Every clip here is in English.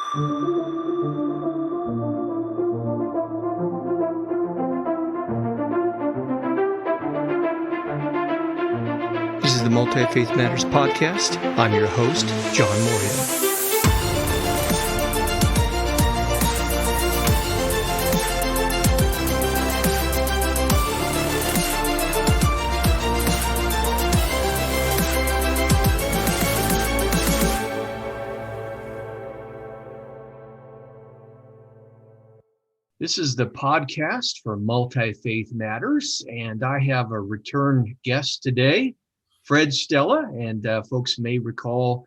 This is the Multifaith Matters podcast. I'm your host, John Moorhead. This is the podcast for Multifaith Matters, and I have a return guest today, Fred Stella, and folks may recall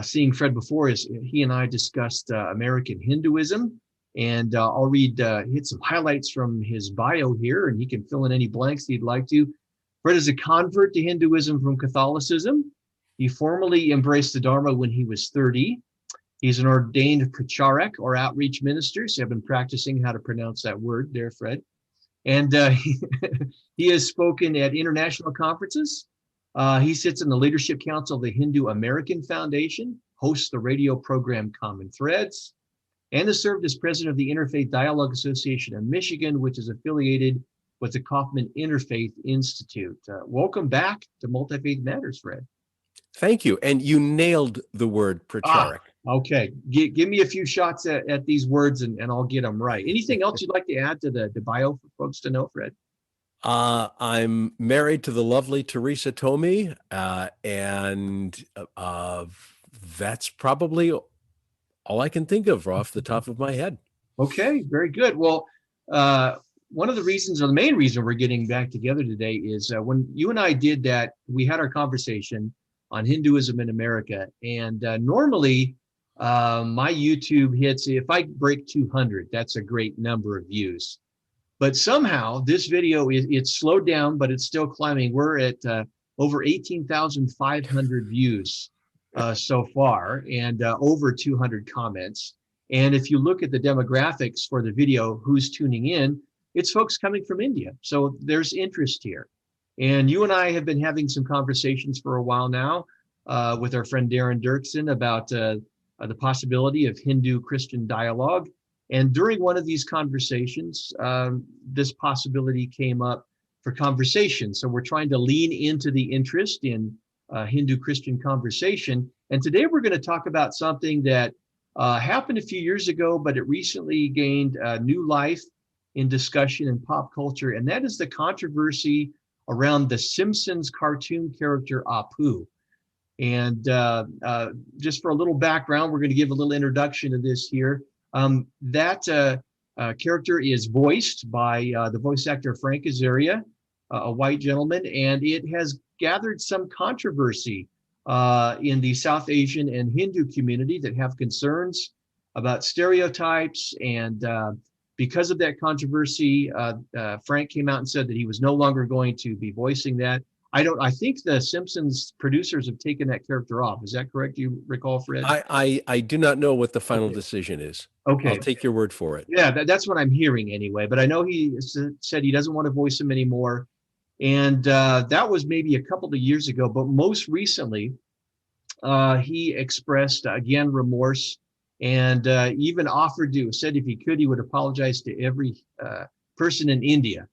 seeing Fred before as he and I discussed American Hinduism, and I'll hit some highlights from his bio here, and he can fill in any blanks he'd like to. Fred is a convert to Hinduism from Catholicism. He formally embraced the Dharma when he was 30. He's an ordained pracharak, or outreach minister, so I've been practicing how to pronounce that word there, Fred. And he has spoken at international conferences. He sits in the Leadership Council of the Hindu American Foundation, hosts the radio program Common Threads, and has served as president of the Interfaith Dialogue Association of Michigan, which is affiliated with the Kaufman Interfaith Institute. Welcome back to Multifaith Matters, Fred. Thank you. And you nailed the word pracharak. Okay. Give me a few shots at these words and I'll get them right. Anything else you'd like to add to the bio for folks to know, Fred? I'm married to the lovely Teresa Tomei, and that's probably all I can think of off the top of my head. Okay, very good. Well, one of the reasons, or the main reason we're getting back together today is when you and I did that, we had our conversation on Hinduism in America. And normally my YouTube hits, if I break 200, that's a great number of views. But somehow this video, it's slowed down, but it's still climbing. We're at over 18,500 views so far, and over 200 comments. And if you look at the demographics for the video, who's tuning in, it's folks coming from India. So there's interest here. And you and I have been having some conversations for a while now with our friend Darren Dirksen about the possibility of Hindu-Christian dialogue. And during one of these conversations, this possibility came up for conversation. So we're trying to lean into the interest in Hindu-Christian conversation. And today we're going to talk about something that happened a few years ago, but it recently gained new life in discussion and pop culture. And that is the controversy around the Simpsons cartoon character Apu. And just for a little background, we're going to give a little introduction to this here. That character is voiced by the voice actor Frank Azaria, a white gentleman, and it has gathered some controversy in the South Asian and Hindu community that have concerns about stereotypes. And because of that controversy, Frank came out and said that he was no longer going to be voicing that. I think the Simpsons producers have taken that character off. Is that correct? Do you recall, Fred? I do not know what the final decision is. Okay. I'll take your word for it. Yeah, that's what I'm hearing anyway. But I know he said he doesn't want to voice him anymore. And that was maybe a couple of years ago. But most recently, he expressed, again, remorse and even said if he could, he would apologize to every person in India.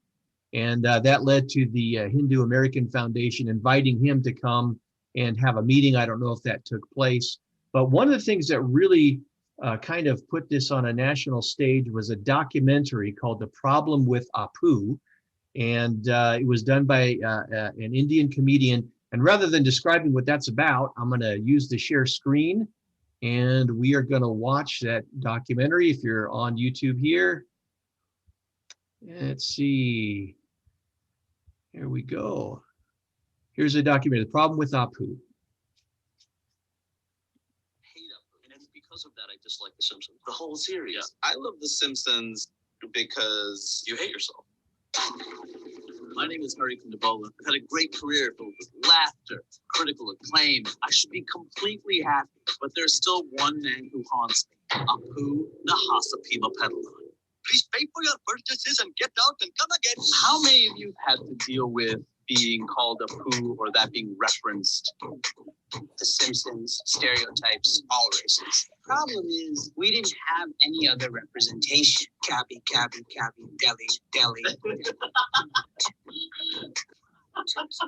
And that led to the Hindu American Foundation inviting him to come and have a meeting. I don't know if that took place. But one of the things that really kind of put this on a national stage was a documentary called The Problem with Apu. And it was done by an Indian comedian. And rather than describing what that's about, I'm going to use the share screen. And we are going to watch that documentary if you're on YouTube here. Let's see. Here we go. Here's a documentary, The Problem with Apu. Hate Apu, and it's because of that I dislike The Simpsons. The whole series. Yeah. I love The Simpsons because you hate yourself. My name is Harry Kundabola. I've had a great career filled with laughter, critical acclaim. I should be completely happy, but there's still one man who haunts me, Apu Nahasapima Pedalon. Please pay for your purchases and get out and come again. How many of you have had to deal with being called Apu or that being referenced? The Simpsons, stereotypes, all races. problem is we didn't have any other representation. Cabby, deli.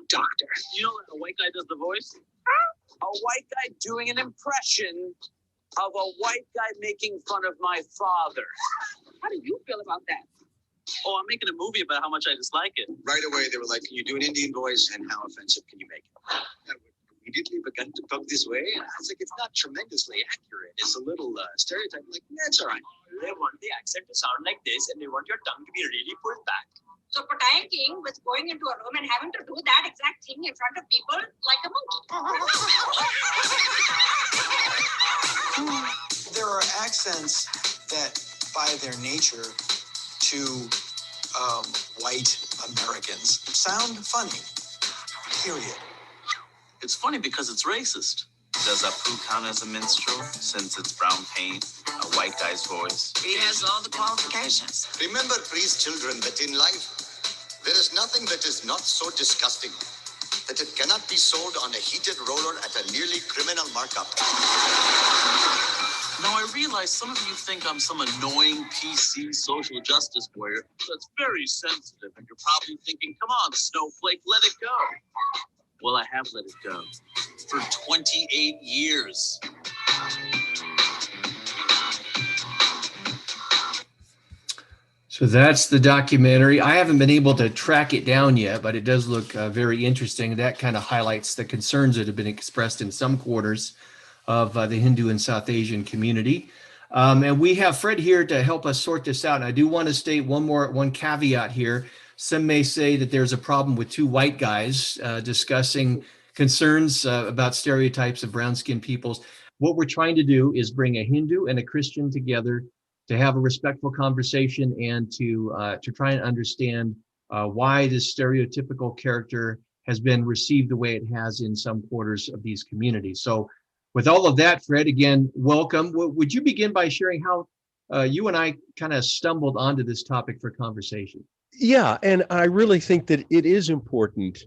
Doctor. You know a white guy does the voice? A white guy doing an impression of a white guy making fun of my father. How do you feel about that? Oh, I'm making a movie about how much I dislike it. Right away, they were like, can you do an Indian voice and how offensive can you make it? I immediately began to talk this way. And I was like, it's not tremendously accurate. It's a little stereotype. I'm like, that's all right. They want the accent to sound like this and they want your tongue to be really pulled back. So Pattaya King was going into a room and having to do that exact thing in front of people like a monkey. There are accents that, by their nature, to white Americans sound funny, period. It's funny because it's racist. Does Apu count as a minstrel since it's brown paint, a white guy's voice? He has all the qualifications. Remember, please, children, that in life, there is nothing that is not so disgusting that it cannot be sold on a heated roller at a nearly criminal markup. Now, I realize some of you think I'm some annoying PC social justice warrior that's very sensitive, and you're probably thinking, come on, Snowflake, let it go. Well, I have let it go for 28 years. So that's the documentary. I haven't been able to track it down yet, but it does look very interesting. That kind of highlights the concerns that have been expressed in some quarters of the Hindu and South Asian community. And we have Fred here to help us sort this out. And I do want to state one caveat here. Some may say that there's a problem with two white guys discussing concerns about stereotypes of brown-skinned peoples. What we're trying to do is bring a Hindu and a Christian together to have a respectful conversation and to try and understand why this stereotypical character has been received the way it has in some quarters of these communities. So with all of that, Fred, again, welcome. Would you begin by sharing how you and I kind of stumbled onto this topic for conversation? Yeah, and I really think that it is important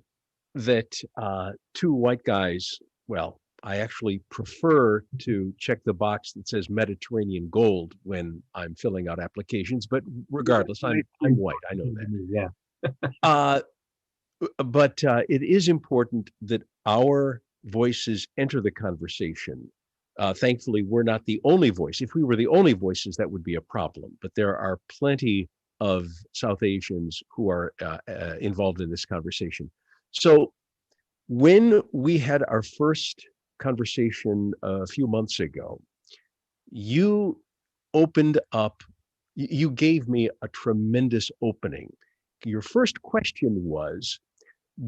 that two white guys, well, I actually prefer to check the box that says Mediterranean gold when I'm filling out applications, but regardless, I'm white, I know that. Yeah. But it is important that our voices enter the conversation. Thankfully, we're not the only voice. If we were the only voices, that would be a problem. But there are plenty of South Asians who are involved in this conversation. So when we had our first conversation a few months ago, you opened up, you gave me a tremendous opening. Your first question was,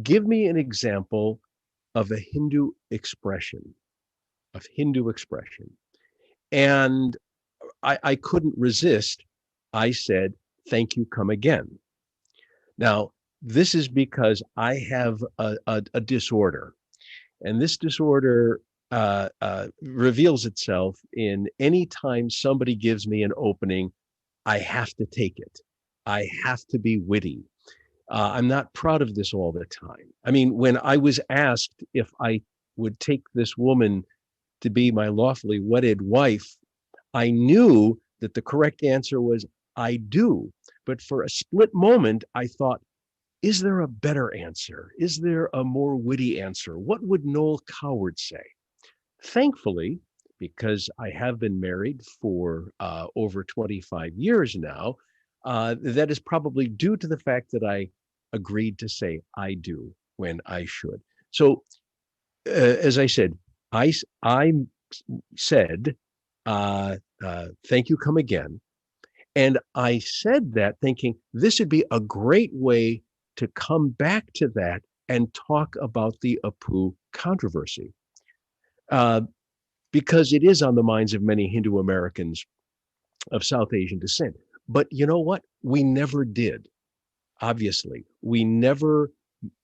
give me an example of a Hindu expression, And I couldn't resist. I said, thank you, come again. Now, this is because I have a disorder. And this disorder reveals itself in any time somebody gives me an opening, I have to take it. I have to be witty. I'm not proud of this all the time. I mean, when I was asked if I would take this woman to be my lawfully wedded wife, I knew that the correct answer was, I do. But for a split moment, I thought, is there a better answer? Is there a more witty answer? What would Noel Coward say? Thankfully, because I have been married for over 25 years now, that is probably due to the fact that I agreed to say I do when I should. So, as I said, I said, thank you, come again. And I said that thinking this would be a great way to come back to that and talk about the Apu controversy. Because it is on the minds of many Hindu Americans of South Asian descent. But you know what? We never did. Obviously, we never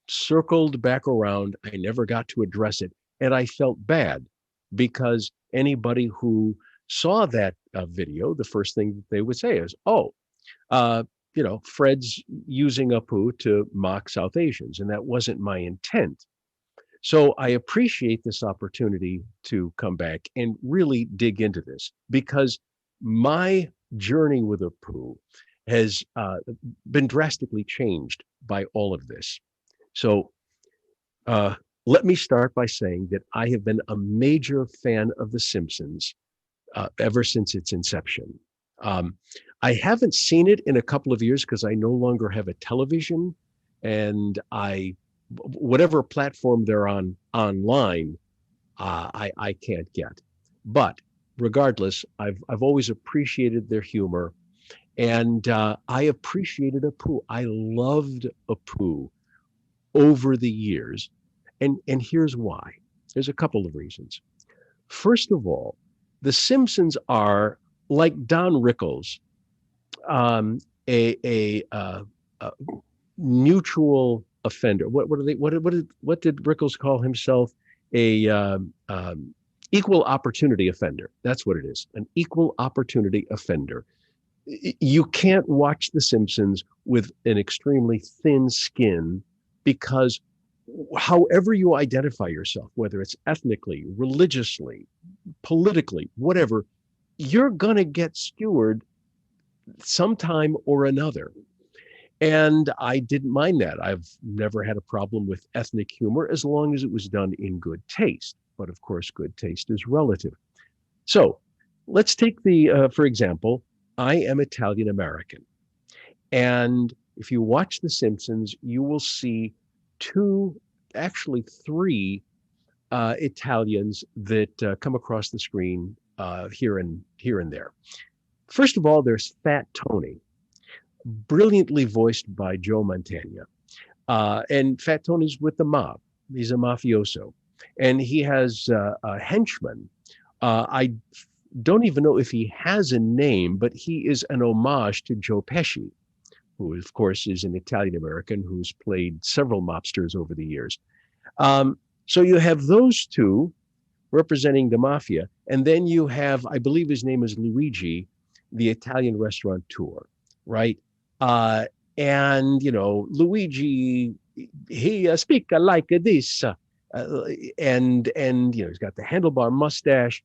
circled back around. I never got to address it. And I felt bad because anybody who saw that video, the first thing that they would say is, oh, Fred's using Apu to mock South Asians. And that wasn't my intent. So I appreciate this opportunity to come back and really dig into this, because my journey with Apu has been drastically changed by all of this. So uh, let me start by saying that I have been a major fan of The Simpsons ever since its inception. Um, I haven't seen it in a couple of years because I no longer have a television, and whatever platform they're on online, I can't get. But regardless, I've always appreciated their humor, and I appreciated Apu. I loved Apu over the years, and here's why. There's a couple of reasons. First of all, the Simpsons are like Don Rickles, um, a mutual offender. What are they? What did Rickles call himself? A equal opportunity offender. That's what it is. An equal opportunity offender. You can't watch The Simpsons with an extremely thin skin, because however you identify yourself, whether it's ethnically, religiously, politically, whatever, you're going to get skewered sometime or another. And I didn't mind that. I've never had a problem with ethnic humor as long as it was done in good taste. But of course, good taste is relative. So let's take for example, I am Italian American. And if you watch The Simpsons, you will see actually three Italians that come across the screen here and there. First of all, there's Fat Tony, brilliantly voiced by Joe Mantegna. And Fat Tony's with the mob. He's a mafioso. And he has a henchman. I don't even know if he has a name, but he is an homage to Joe Pesci, who, of course, is an Italian American who's played several mobsters over the years. So you have those two representing the mafia. And then you have, I believe his name is Luigi, the Italian restaurateur, right? And, Luigi, he speak like this. And he's got the handlebar mustache.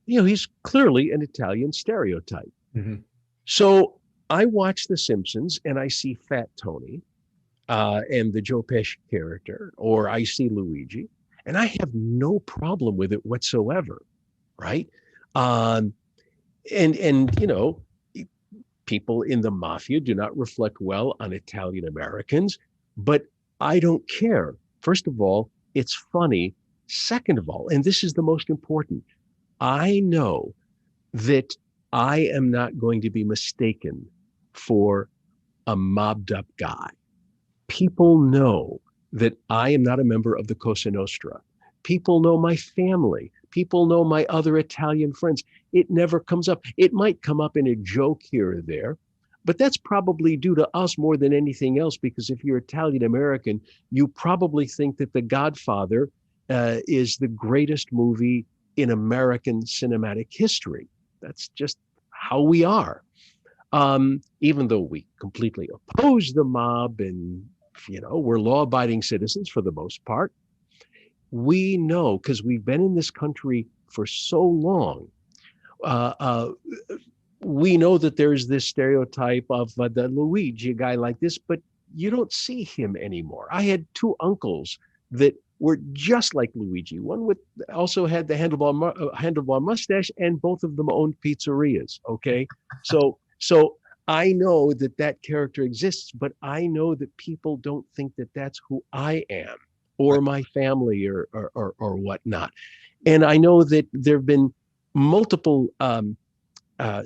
He's clearly an Italian stereotype. Mm-hmm. So I watch The Simpsons and I see Fat Tony and the Joe Pesci character, or I see Luigi, and I have no problem with it whatsoever, right? And people in the mafia do not reflect well on Italian Americans, but I don't care. First of all, it's funny. Second of all, and this is the most important, I know that I am not going to be mistaken for a mobbed up guy. People know that I am not a member of the Cosa Nostra. People know my family. People know my other Italian friends. It never comes up. It might come up in a joke here or there, but that's probably due to us more than anything else, because if you're Italian American, you probably think that The Godfather is the greatest movie in American cinematic history. That's just how we are. Even though we completely oppose the mob and, we're law-abiding citizens for the most part, we know, because we've been in this country for so long, we know that there's this stereotype of the Luigi, a guy like this, but you don't see him anymore. I had two uncles that were just like Luigi. One also had the handlebar mustache, and both of them owned pizzerias. Okay, so I know that character exists, but I know that people don't think that that's who I am, or my family, or whatnot. And I know that there have been multiple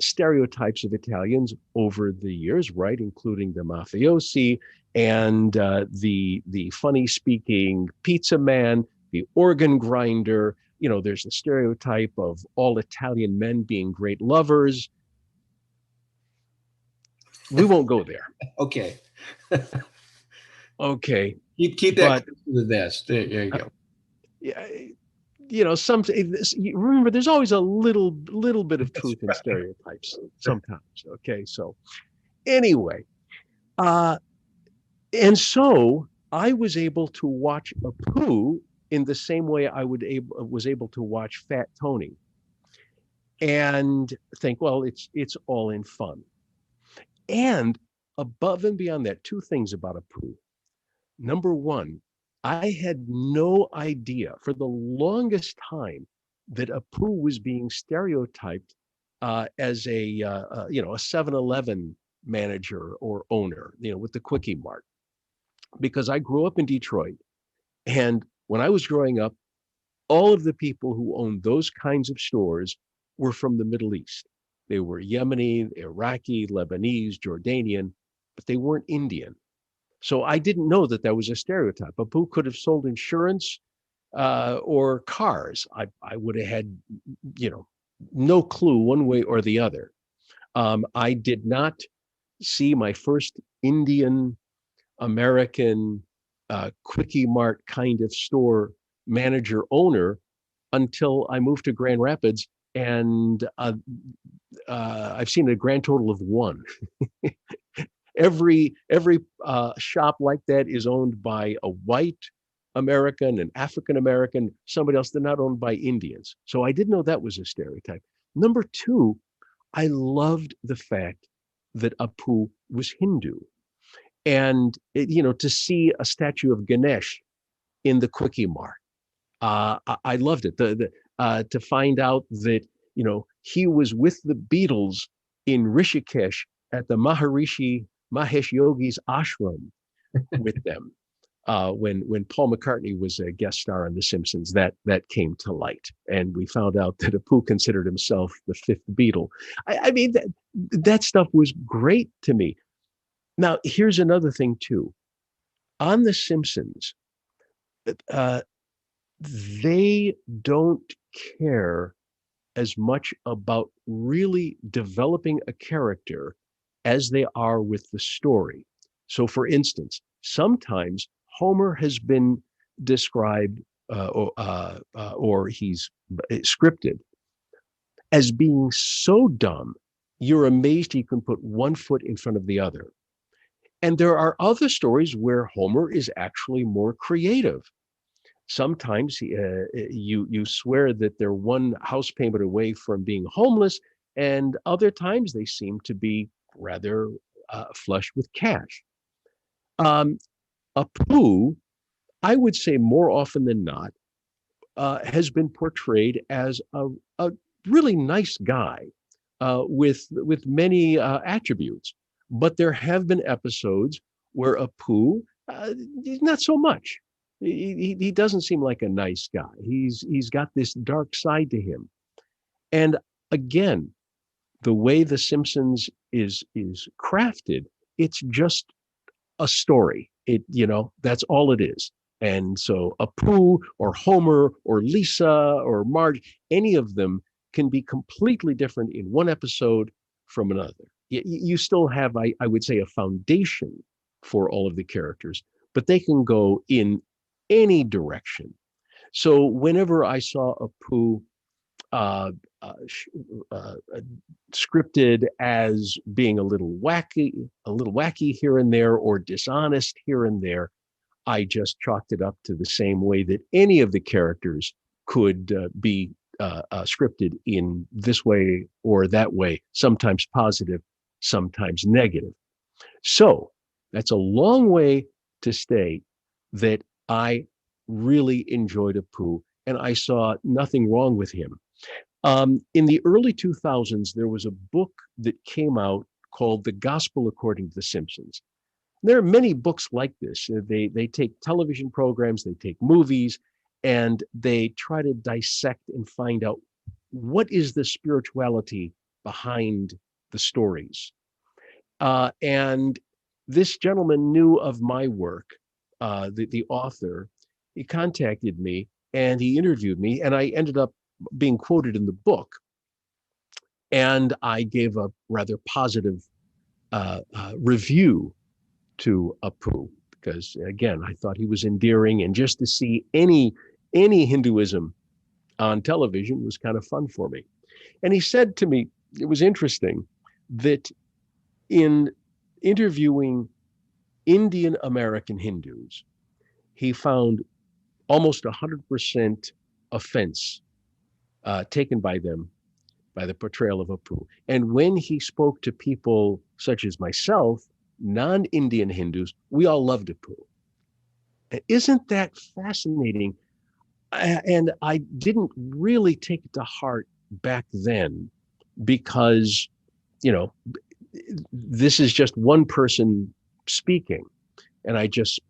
stereotypes of Italians over the years, right, including the mafiosi and the funny-speaking pizza man, the organ grinder. There's the stereotype of all Italian men being great lovers. We won't go there. Okay. Okay. Keep that to the vest. There you go. Remember, there's always a little bit of truth in stereotypes sometimes. Okay. So anyway, and so I was able to watch Apu in the same way I was able to watch Fat Tony and think, well, it's all in fun. And above and beyond that, two things about Apu. Number one, I had no idea for the longest time that Apu was being stereotyped as a 7-Eleven manager or owner, with the Quickie Mart, because I grew up in Detroit, and when I was growing up, all of the people who owned those kinds of stores were from the Middle East. They were Yemeni, Iraqi, Lebanese, Jordanian, but they weren't Indian. So I didn't know that was a stereotype. Apu could have sold insurance or cars. I would have had, no clue one way or the other. I did not see my first Indian American Quickie Mart kind of store manager owner until I moved to Grand Rapids, and I've seen a grand total of one. Every shop like that is owned by a white American, an African American, somebody else. They're not owned by Indians. So I didn't know that was a stereotype. Number two, I loved the fact that Apu was Hindu. And, to see a statue of Ganesh in the Quickie Mart, I loved it. To find out that, he was with the Beatles in Rishikesh at the Maharishi Mahesh Yogi's ashram with them. When Paul McCartney was a guest star on The Simpsons, that came to light, and we found out that Apu considered himself the fifth Beatle. I mean, that stuff was great to me. Now, here's another thing too. On The Simpsons, they don't care as much about really developing a character as they are with the story. So, for instance, sometimes Homer has been described or he's scripted as being so dumb, you're amazed he can put one foot in front of the other. And there are other stories where Homer is actually more creative. Sometimes you swear that they're one house payment away from being homeless, and other times they seem to be rather flush with cash. Apu, I would say more often than not, has been portrayed as a really nice guy with many attributes. But there have been episodes where Apu, not so much. He doesn't seem like a nice guy. He's got this dark side to him. And again, the way The Simpsons is crafted, it's just a story. That's all it is. And so Apu or Homer or Lisa or Marge, any of them can be completely different in one episode from another. You still have, I would say, a foundation for all of the characters, but they can go in any direction. So whenever I saw Apu scripted as being a little wacky here and there, or dishonest here and there, I just chalked it up to the same way that any of the characters could be scripted in this way or that way, sometimes positive, sometimes negative. So that's a long way to state that I really enjoyed Apu, and I saw nothing wrong with him. In the early 2000s, there was a book that came out called The Gospel According to the Simpsons. There are many books like this. They take television programs, they take movies, and they try to dissect and find out what is the spirituality behind the stories. And this gentleman knew of my work, the author. He contacted me and he interviewed me, and I ended up being quoted in the book. And I gave a rather positive review to Apu, because again, I thought he was endearing, and just to see any Hinduism on television was kind of fun for me. And he said to me, it was interesting that in interviewing Indian American Hindus, he found almost 100% offense taken by them by the portrayal of Apu. And when he spoke to people such as myself, non-Indian Hindus, we all loved Apu. Isn't that fascinating? And I didn't really take it to heart back then because, you know, this is just one person speaking. And I just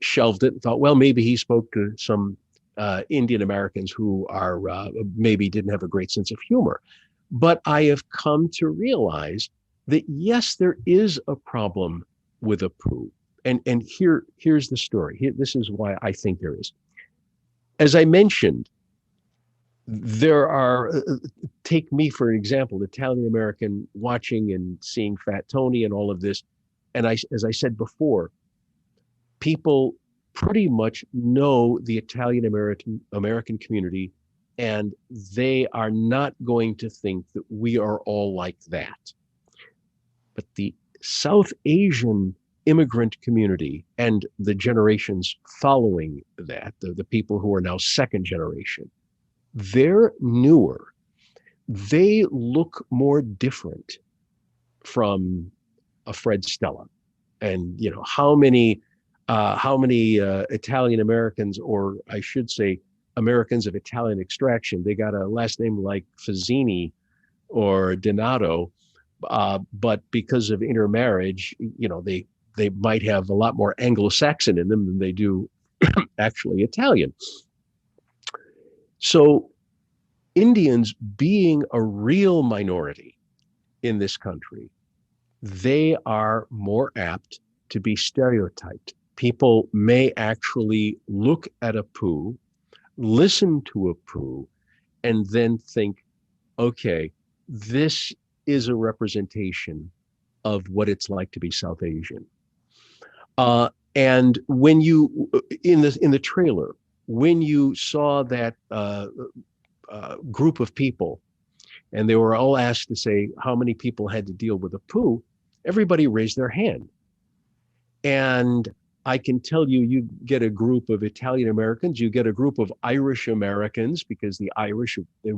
shelved it and thought, well, maybe he spoke to some Indian Americans who are maybe didn't have a great sense of humor. But I have come to realize that, yes, there is a problem with Apu. And here's the story. This is why I think there is. As I mentioned, there are, take me for an example, Italian American watching and seeing Fat Tony and all of this. And as I said before, people pretty much know the Italian American community, and they are not going to think that we are all like that. But the South Asian immigrant community and the generations following that, the people who are now second generation, they're newer. They look more different from a Fred Stella. And, you know, how many Italian Americans, or I should say Americans of Italian extraction, they got a last name like Fazzini or Donato, but because of intermarriage, you know, they might have a lot more Anglo-Saxon in them than they do actually Italian. So Indians, being a real minority in this country, they are more apt to be stereotyped. People may actually look at Apu, listen to Apu, and then think, okay, this is a representation of what it's like to be South Asian. And when you, in the trailer, when you saw that group of people, and they were all asked to say how many people had to deal with Apu, everybody raised their hand. And I can tell you, you get a group of Italian Americans, you get a group of Irish Americans, because the Irish, they've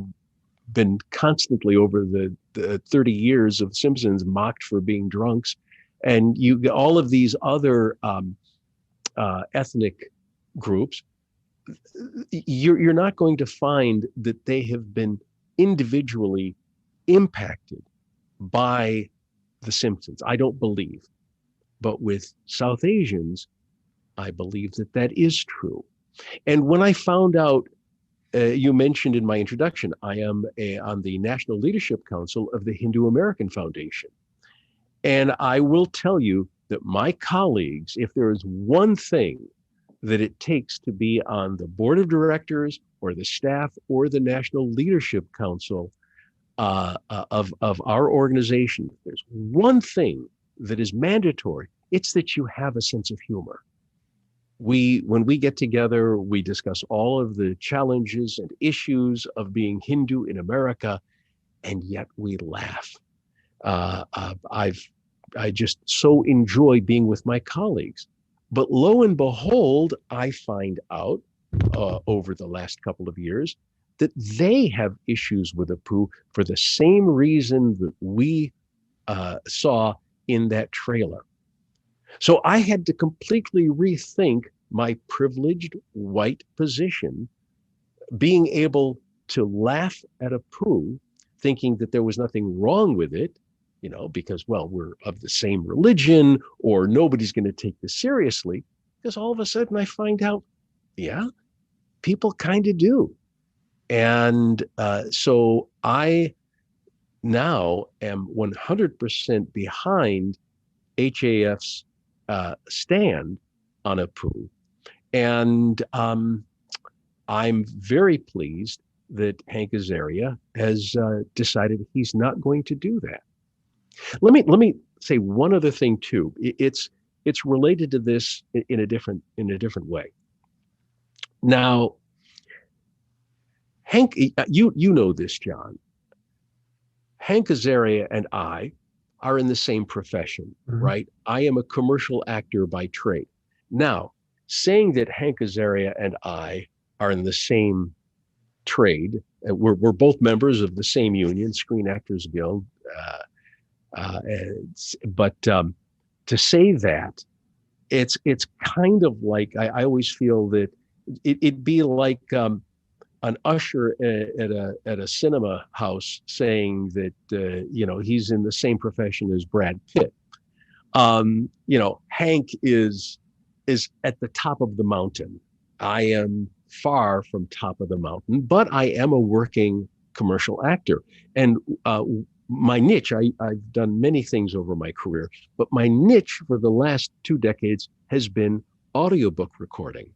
been constantly over the 30 years of Simpsons mocked for being drunks. And you get all of these other ethnic groups. You're not going to find that they have been individually impacted by the Simpsons. I don't believe. But with South Asians, I believe that that is true. And when I found out, you mentioned in my introduction, I am on the National Leadership Council of the Hindu American Foundation. And I will tell you that my colleagues, if there is one thing that it takes to be on the board of directors or the staff or the National Leadership Council of our organization, if there's one thing that is mandatory, it's that you have a sense of humor. When we get together, we discuss all of the challenges and issues of being Hindu in America, and yet we laugh. I just so enjoy being with my colleagues. But lo and behold, I find out over the last couple of years that they have issues with Apu for the same reason that we saw in that trailer. So I had to completely rethink my privileged white position, being able to laugh at Apu, thinking that there was nothing wrong with it, you know, because, well, we're of the same religion, or nobody's going to take this seriously. Because all of a sudden I find out, yeah, people kind of do. And so I now am 100% behind HAF's stand on Apu. And I'm very pleased that Hank Azaria has decided he's not going to do that. Let me say one other thing too. It's related to this in a different way. Now, Hank, you know this, John. Hank Azaria and I are in the same profession, right? I am a commercial actor by trade. Now, saying that Hank Azaria and I are in the same trade. We're both members of the same union, Screen Actors Guild. But to say that, it's kind of like, I always feel that it'd be like an usher at a cinema house saying that he's in the same profession as Brad Pitt. Hank is at the top of the mountain. I am far from top of the mountain, but I am a working commercial actor. And my niche, I've done many things over my career, but my niche for the last 2 decades has been audiobook recording.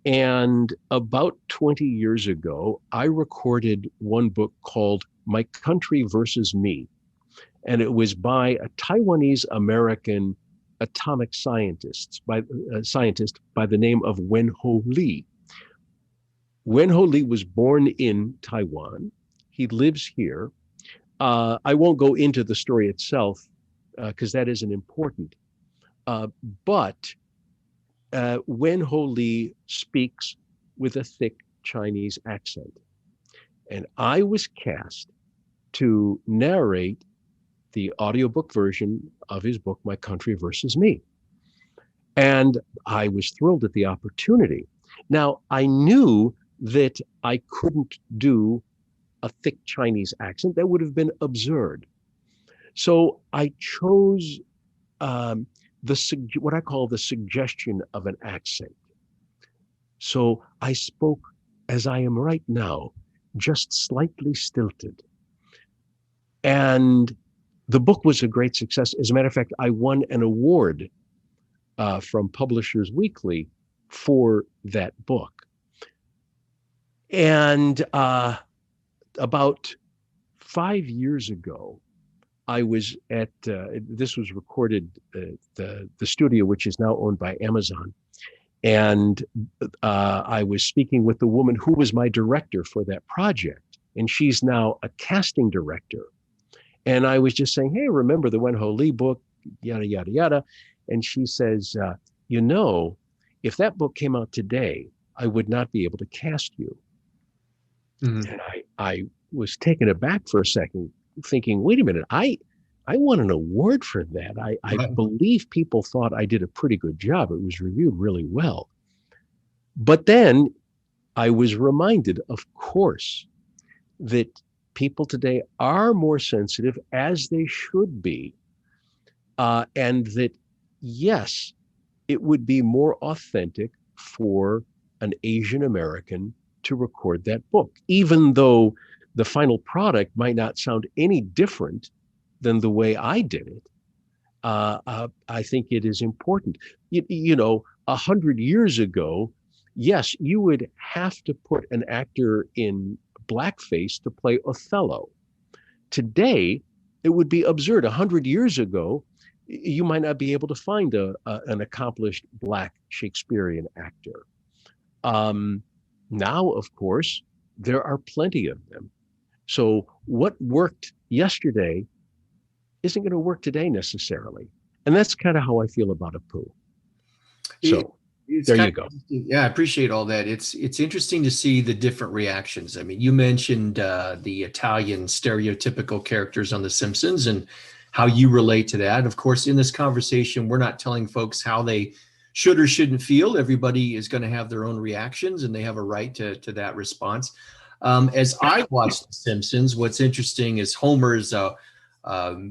And about 20 years ago, I recorded one book called My Country versus Me. And it was by a Taiwanese American atomic scientist by the name of Wen-Ho Lee. Wen-Ho Lee was born in Taiwan. He lives here. I won't go into the story itself because that isn't important. But Wen-Ho Lee speaks with a thick Chinese accent. And I was cast to narrate the audiobook version of his book, My Country versus Me. And I was thrilled at the opportunity. Now, I knew that I couldn't do a thick Chinese accent. That would have been absurd. So I chose what I call the suggestion of an accent. So I spoke as I am right now, just slightly stilted. And the book was a great success. As a matter of fact, I won an award from Publishers Weekly for that book. And about 5 years ago, I was at, this was recorded at the studio, which is now owned by Amazon. And I was speaking with the woman who was my director for that project. And she's now a casting director. And I was just saying, hey, remember the Wen-Ho Lee book, yada, yada, yada. And she says, if that book came out today, I would not be able to cast you. Mm-hmm. And I was taken aback for a second, thinking, wait a minute, I won an award for that. I believe people thought I did a pretty good job. It was reviewed really well. But then I was reminded, of course, that people today are more sensitive, as they should be, and that, yes, it would be more authentic for an Asian American to record that book, even though the final product might not sound any different than the way I did it. I think it is important. 100 years ago, yes, you would have to put an actor in blackface to play Othello. Today, it would be absurd. 100 years ago, you might not be able to find an accomplished Black Shakespearean actor. Now, of course, there are plenty of them. So what worked yesterday isn't going to work today necessarily. And that's kind of how I feel about Apu. So there you go. Yeah, I appreciate all that. It's interesting to see the different reactions. I mean, you mentioned the Italian stereotypical characters on The Simpsons and how you relate to that. Of course, in this conversation, we're not telling folks how they should or shouldn't feel. Everybody is going to have their own reactions, and they have a right to that response. As I watch The Simpsons, what's interesting is Homer's a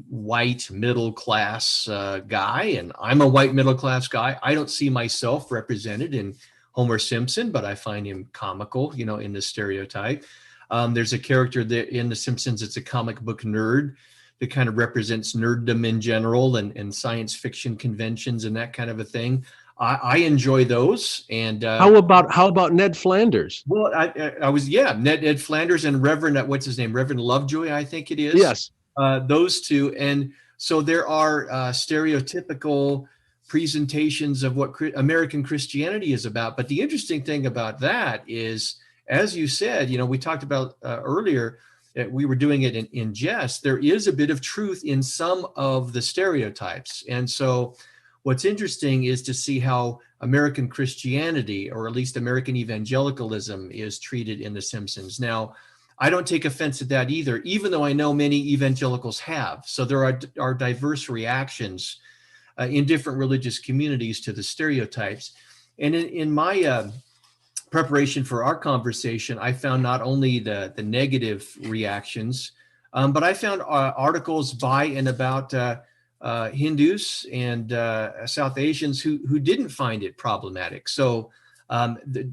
white middle-class guy, and I'm a white middle-class guy. I don't see myself represented in Homer Simpson, but I find him comical, in the stereotype. There's a character that in The Simpsons, it's a comic book nerd that kind of represents nerddom in general and science fiction conventions and that kind of a thing. I enjoy those. And how about Ned Flanders? Well, I was Ned Flanders and Reverend Reverend Lovejoy, I think it is. Yes. Those two. And so there are stereotypical presentations of what American Christianity is about. But the interesting thing about that is, as you said, we talked about earlier that we were doing it in jest. There is a bit of truth in some of the stereotypes. And so what's interesting is to see how American Christianity, or at least American evangelicalism, is treated in The Simpsons. Now, I don't take offense at that either, even though I know many evangelicals have. So there are diverse reactions in different religious communities to the stereotypes. And in my preparation for our conversation, I found not only the negative reactions, but I found articles by and about Hindus and South Asians who didn't find it problematic. So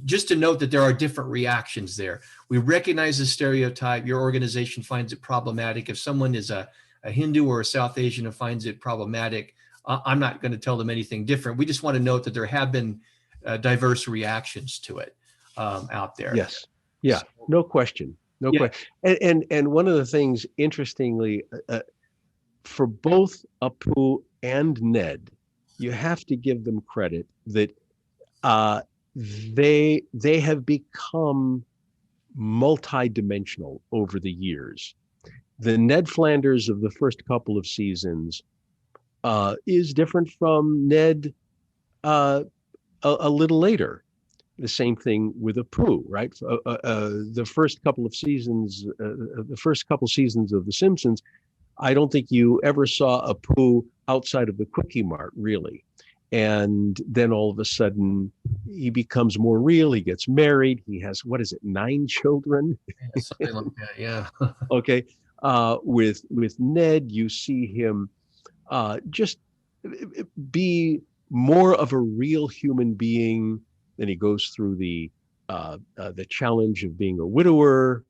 just to note that there are different reactions there. We recognize the stereotype. Your organization finds it problematic. If someone is a Hindu or a South Asian who finds it problematic, I'm not going to tell them anything different. We just want to note that there have been diverse reactions to it out there. Yes. Yeah. No question. No question. And one of the things, interestingly, for both Apu and Ned, you have to give them credit that they have become multidimensional over the years. The Ned Flanders of the first couple of seasons is different from Ned a little later. The same thing with Apu, right? The first couple seasons of The Simpsons, I don't think you ever saw Apu outside of the Quickie Mart, really. And then all of a sudden, he becomes more real. He gets married. He has, 9 children? Yeah, something like that, yeah. Okay. With Ned, you see him just be more of a real human being. Then he goes through the challenge of being a widower,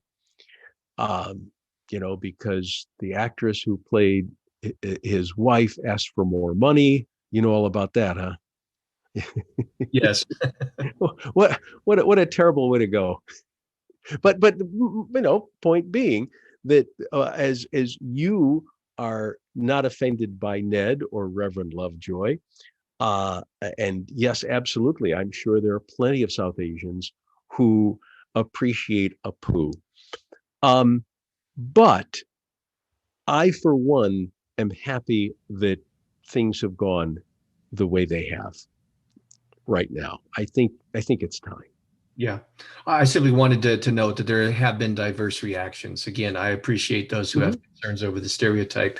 because the actress who played his wife asked for more money. You know all about that, huh? Yes. What a terrible way to go. But point being that as you are not offended by Ned or Reverend Lovejoy, and yes, absolutely, I'm sure there are plenty of South Asians who appreciate Apu. But I, for one, am happy that things have gone the way they have right now. I think it's time. Yeah, I simply wanted to note that there have been diverse reactions. Again, I appreciate those who have concerns over the stereotype.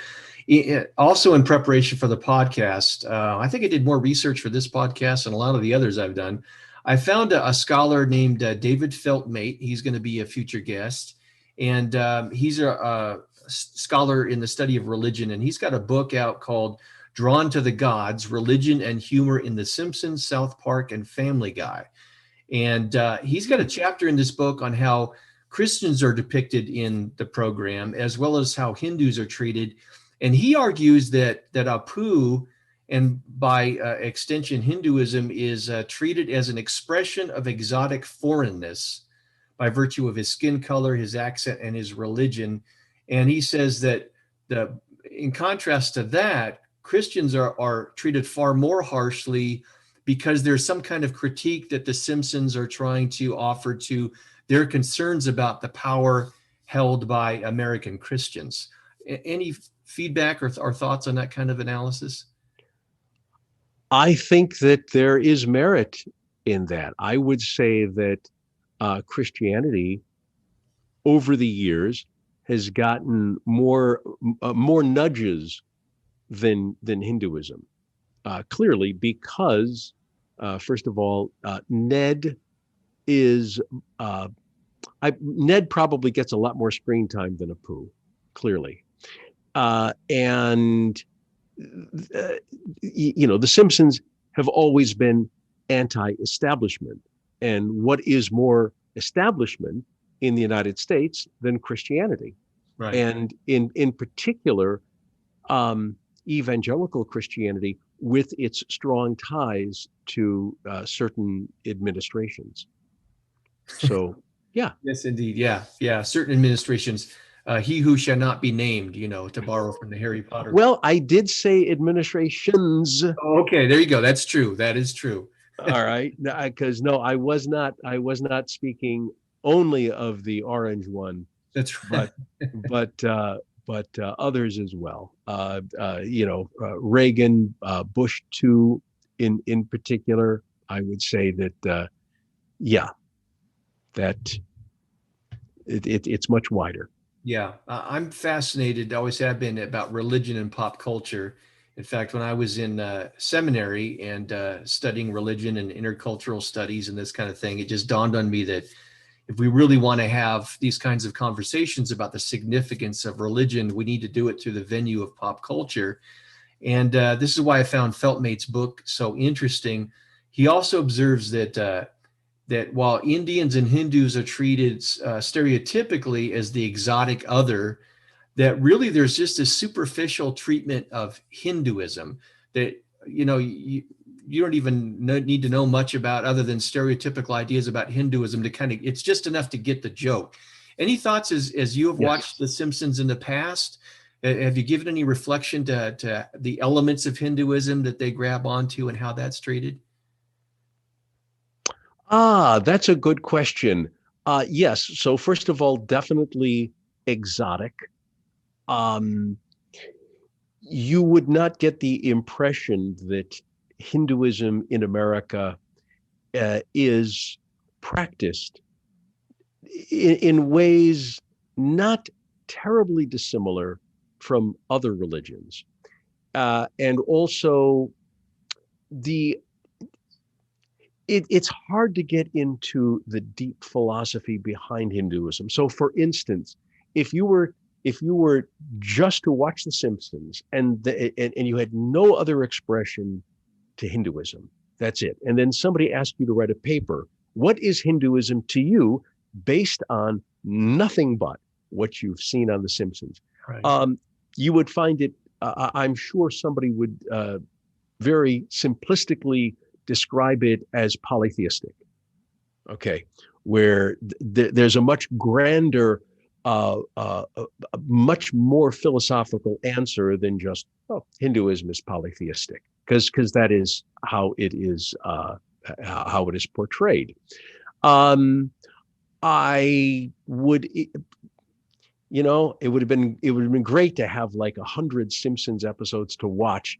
Also, in preparation for the podcast, I think I did more research for this podcast and a lot of the others I've done. I found a scholar named David Feltmate. He's going to be a future guest. And he's a scholar in the study of religion. And he's got a book out called Drawn to the Gods, Religion and Humor in The Simpsons, South Park, and Family Guy. And he's got a chapter in this book on how Christians are depicted in the program, as well as how Hindus are treated. And he argues that Apu, and by extension Hinduism, is treated as an expression of exotic foreignness by virtue of his skin color, his accent, and his religion. And he says that in contrast to that, Christians are treated far more harshly because there's some kind of critique that the Simpsons are trying to offer to their concerns about the power held by American Christians. Any feedback or thoughts on that kind of analysis? I think that there is merit in that. I would say that Christianity over the years has gotten more nudges than Hinduism. Clearly, because first of all, Ned probably gets a lot more screen time than Apu, clearly. And the Simpsons have always been anti-establishment. And what is more establishment in the United States than Christianity? Right. And in particular, evangelical Christianity with its strong ties to certain administrations. So, yeah. Yes, indeed. Yeah. Certain administrations. He who shall not be named, to borrow from the Harry Potter. Well, I did say administrations. Oh, okay, there you go. That's true. That is true. All right, because I was not speaking only of the orange one. That's right. but others as well. Reagan, Bush too, in particular. I would say that that it's much wider. Yeah, I'm fascinated, always have been, about religion and pop culture. In fact, when I was in seminary and studying religion and intercultural studies and this kind of thing, it just dawned on me that if we really want to have these kinds of conversations about the significance of religion, we need to do it through the venue of pop culture. And this is why I found Feltmate's book so interesting. He also observes that that while Indians and Hindus are treated stereotypically as the exotic other, that really there's just a superficial treatment of Hinduism that, you don't even need to know much about, other than stereotypical ideas about Hinduism, to kind of, it's just enough to get the joke. Any thoughts as you have watched The Simpsons in the past? Have you given any reflection to the elements of Hinduism that they grab onto and how that's treated? That's a good question. Yes. So first of all, definitely exotic. You would not get the impression that Hinduism in America is practiced in ways not terribly dissimilar from other religions. And also it's hard to get into the deep philosophy behind Hinduism. So for instance, if you were just to watch The Simpsons and you had no other expression to Hinduism, that's it. And then somebody asked you to write a paper, what is Hinduism to you, based on nothing but what you've seen on The Simpsons? Right. You would find it, I'm sure somebody would very simplistically describe it as polytheistic, okay, where there's a much grander, a much more philosophical answer than just, Hinduism is polytheistic, because that is how it is portrayed. I would, it would have been great to have like 100 Simpsons episodes to watch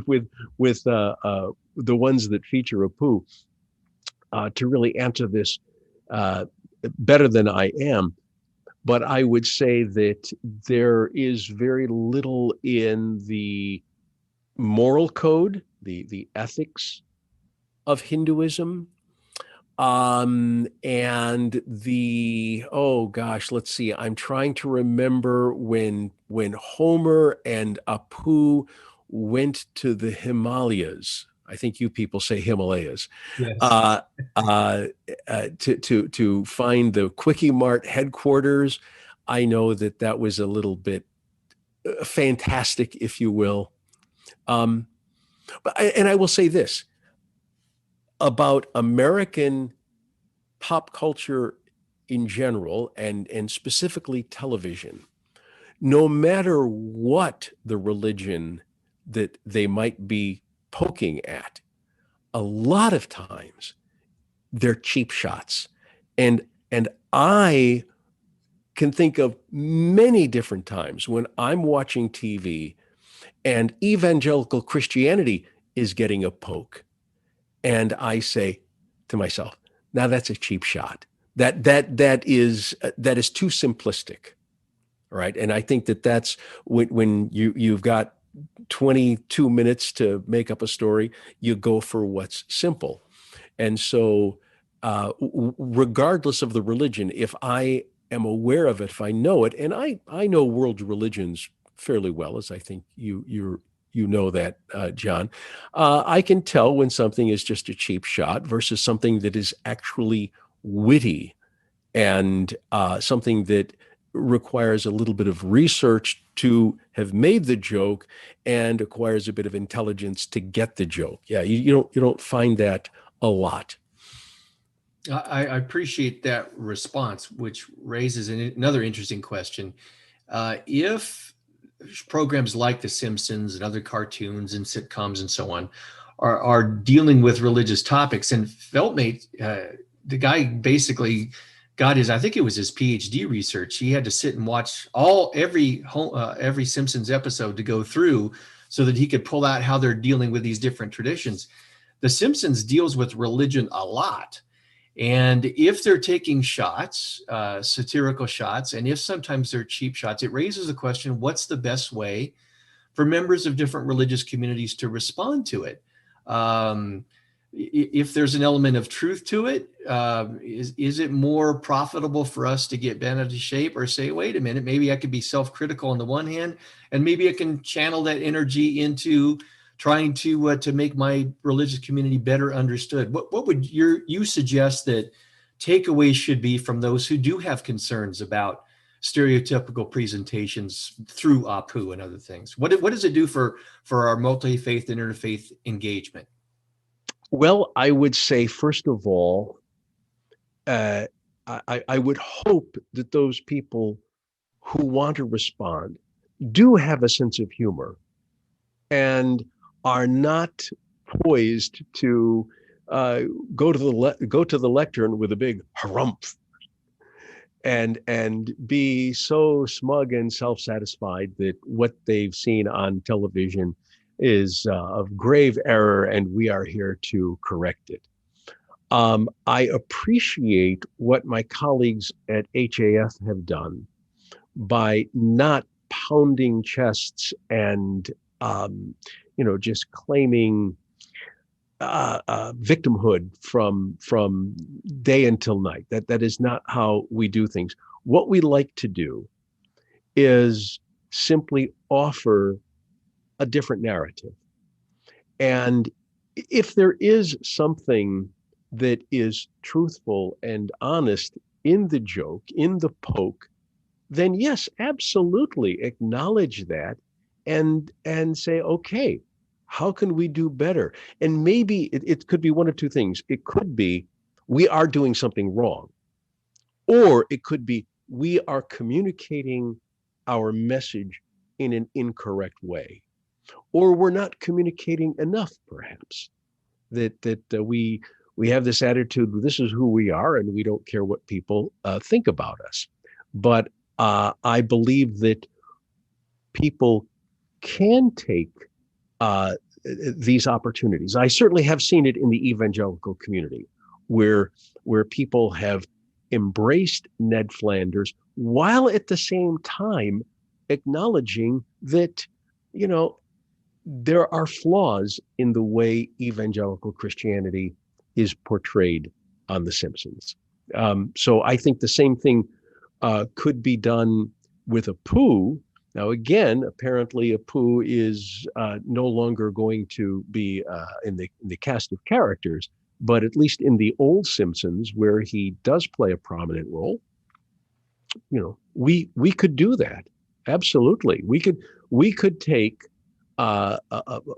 with the ones that feature Apu to really answer this better than I am. But I would say that there is very little in the moral code, the ethics of Hinduism. And let's see, I'm trying to remember when Homer and Apu went to the Himalayas. I think you people say Himalayas. Yes. To find the Quickie Mart headquarters. I know that was a little bit fantastic, if you will. But I will say this about American pop culture in general, and specifically television. No matter what the religion that they might be poking at, a lot of times they're cheap shots. And I can think of many different times when I'm watching TV and evangelical Christianity is getting a poke. And I say to myself, now that's a cheap shot. That is too simplistic, right? And I think that's when you've got 22 minutes to make up a story, you go for what's simple. And so regardless of the religion, if I am aware of it, if I know it, and I know world religions fairly well, as I think you know that, John, I can tell when something is just a cheap shot versus something that is actually witty and something that requires a little bit of research to have made the joke and acquires a bit of intelligence to get the joke. Yeah, you don't find that a lot. I appreciate that response, which raises another interesting question. If programs like The Simpsons and other cartoons and sitcoms and so on are dealing with religious topics, and Feltmate, the guy basically I think it was his PhD research. He had to sit and watch every Simpsons episode to go through so that he could pull out how they're dealing with these different traditions. The Simpsons deals with religion a lot. And if they're taking shots, satirical shots, and if sometimes they're cheap shots, it raises the question, what's the best way for members of different religious communities to respond to it? If there's an element of truth to it, is it more profitable for us to get bent out of shape or say, wait a minute, maybe I could be self-critical on the one hand, and maybe I can channel that energy into trying to make my religious community better understood? What would you suggest that takeaways should be from those who do have concerns about stereotypical presentations through APU and other things? What does it do for our multi-faith and interfaith engagement? Well, I would say, first of all, I would hope that those people who want to respond do have a sense of humor and are not poised to go to the lectern with a big harumph and be so smug and self-satisfied that what they've seen on television is of grave error and we are here to correct it. I appreciate what my colleagues at HAF have done by not pounding chests and just claiming victimhood from day until night. That is not how we do things. What we like to do is simply offer a different narrative. And if there is something that is truthful and honest in the joke, in the poke, then yes, absolutely acknowledge that and say, okay, how can we do better? And maybe it could be one of two things. It could be we are doing something wrong, or it could be we are communicating our message in an incorrect way, or we're not communicating enough, perhaps, that we have this attitude, this is who we are, and we don't care what people think about us. But I believe that people can take these opportunities. I certainly have seen it in the evangelical community, where people have embraced Ned Flanders while at the same time acknowledging that, there are flaws in the way evangelical Christianity is portrayed on The Simpsons. So I think the same thing could be done with APU. Now, again, apparently APU is no longer going to be in the cast of characters, but at least in the old Simpsons, where he does play a prominent role, we could do that. Absolutely. We could take a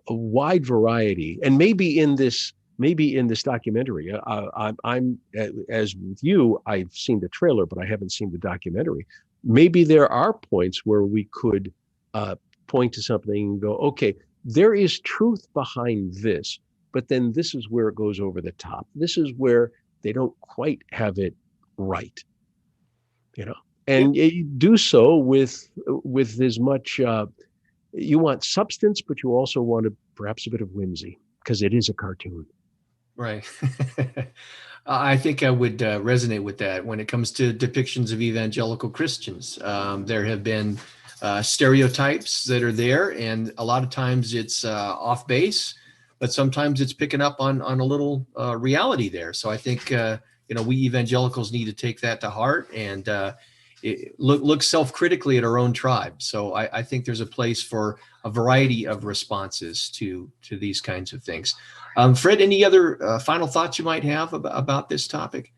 wide variety, and maybe in this documentary, I'm as with you, I've seen the trailer, but I haven't seen the documentary. Maybe there are points where we could point to something and go, okay, there is truth behind this, but then this is where it goes over the top. This is where they don't quite have it right, and you do so with as much, you want substance, but you also want perhaps a bit of whimsy, because it is a cartoon. Right. I think I would resonate with that when it comes to depictions of evangelical Christians. There have been stereotypes that are there, and a lot of times it's off base, but sometimes it's picking up on a little reality there. So I think we evangelicals need to take that to heart and look self-critically at our own tribe. So I think there's a place for a variety of responses to these kinds of things. Fred, any other final thoughts you might have about this topic?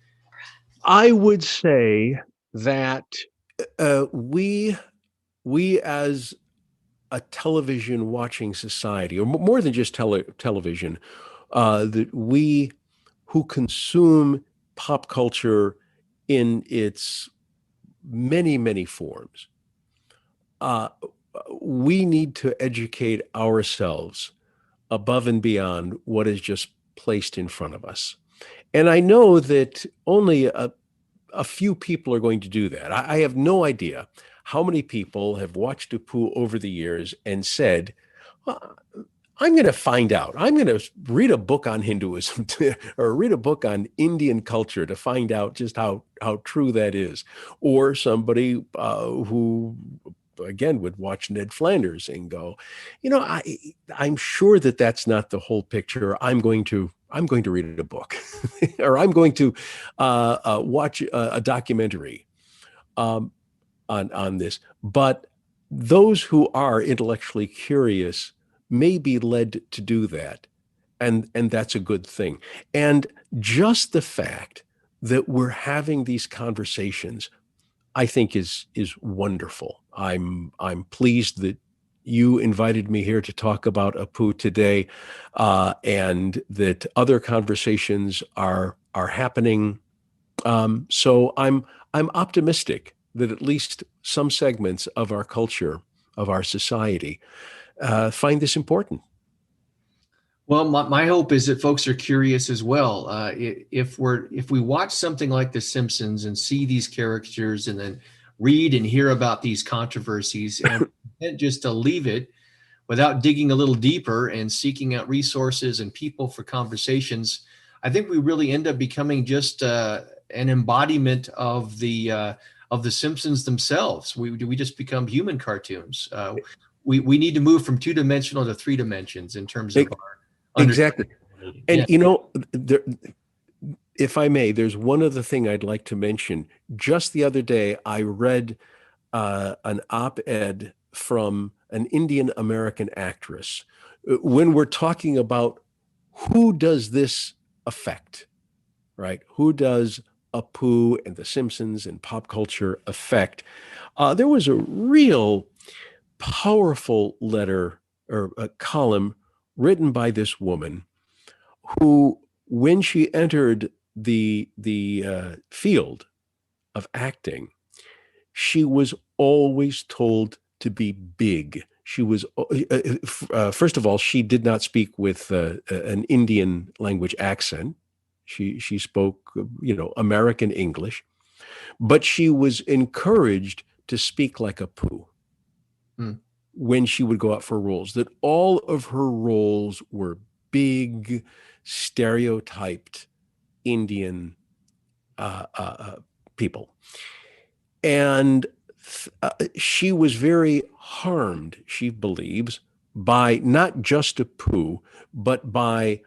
I would say that we as a television watching society, or more than just television, that we who consume pop culture in its many, many forms, we need to educate ourselves above and beyond what is just placed in front of us. And I know that only a few people are going to do that. I have no idea how many people have watched Apu over the years and said, well, I'm going to find out. I'm going to read a book on Hinduism or read a book on Indian culture to find out just how true that is. Or somebody who, again, would watch Ned Flanders and go, I'm sure that that's not the whole picture. I'm going to read a book or I'm going to watch a documentary on this. But those who are intellectually curious may be led to do that. And that's a good thing. And just the fact that we're having these conversations, I think is wonderful. I'm pleased that you invited me here to talk about Apu today, and that other conversations are happening. So I'm optimistic that at least some segments of our culture, of our society, find this important. Well, my hope is that folks are curious as well. If we watch something like The Simpsons and see these characters and then read and hear about these controversies and just to leave it without digging a little deeper and seeking out resources and people for conversations, I think we really end up becoming just an embodiment of the Simpsons themselves. We just become human cartoons. We need to move from 2-dimensional to 3 dimensions in terms of our exactly. And if I may, there's one other thing I'd like to mention. Just the other day, I read an op-ed from an Indian American actress. When we're talking about who does this affect, right? Who does Apu and The Simpsons and pop culture affect? There was a real powerful letter or a column written by this woman who, when she entered the field of acting, she was always told to be big. She was, first of all, she did not speak with an Indian language accent. She spoke, American English, but she was encouraged to speak like Apu. When she would go out for roles, that all of her roles were big, stereotyped Indian people. And she was very harmed, she believes, by not just Apu, but by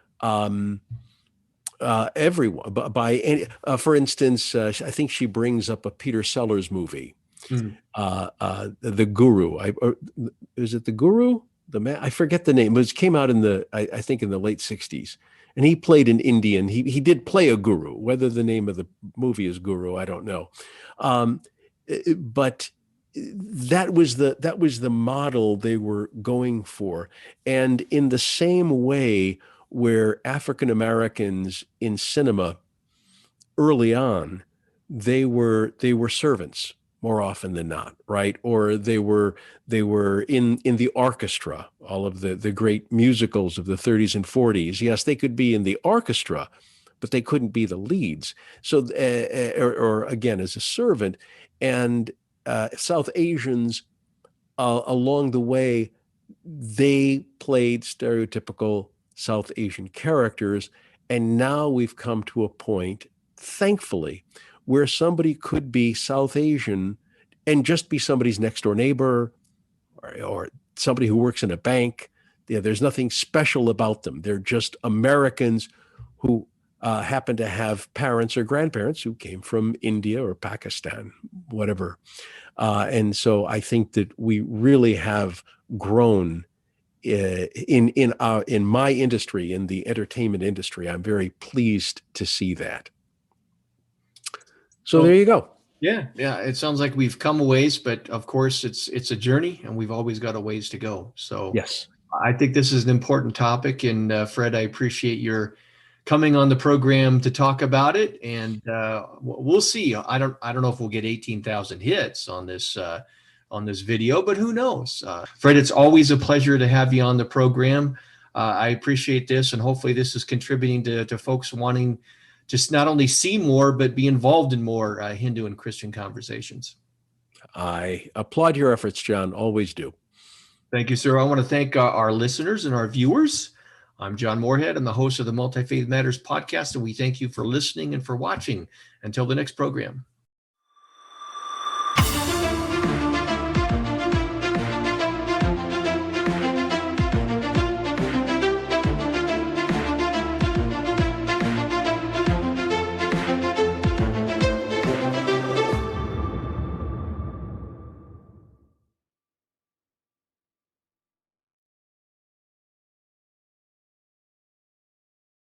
everyone. By for instance, I think she brings up a Peter Sellers movie. The Guru. Is it The Guru? The man? I forget the name. It came out in I think in the late 60s. And he played an Indian. He did play a guru. Whether the name of the movie is Guru, I don't know. But that was the model they were going for. And in the same way where African Americans in cinema early on, they were servants more often than not, right? Or they were in the orchestra, all of the great musicals of the 30s and 40s. Yes, they could be in the orchestra, but they couldn't be the leads. So, or again, as a servant. And South Asians, along the way, they played stereotypical South Asian characters. And now we've come to a point, thankfully, where somebody could be South Asian and just be somebody's next door neighbor or somebody who works in a bank. There's nothing special about them. They're just Americans who happen to have parents or grandparents who came from India or Pakistan, whatever. And so I think that we really have grown in my industry, in the entertainment industry. I'm very pleased to see that. So there you go. Yeah. It sounds like we've come a ways, but of course it's a journey and we've always got a ways to go. So yes, I think this is an important topic. And Fred, I appreciate your coming on the program to talk about it. And we'll see. I don't know if we'll get 18,000 hits on this video, but who knows? Fred, it's always a pleasure to have you on the program. I appreciate this, and hopefully this is contributing to folks wanting just not only see more, but be involved in more Hindu and Christian conversations. I applaud your efforts, John. Always do. Thank you, sir. I want to thank our listeners and our viewers. I'm John Moorhead. I'm the host of the Multifaith Matters podcast, and we thank you for listening and for watching. Until the next program.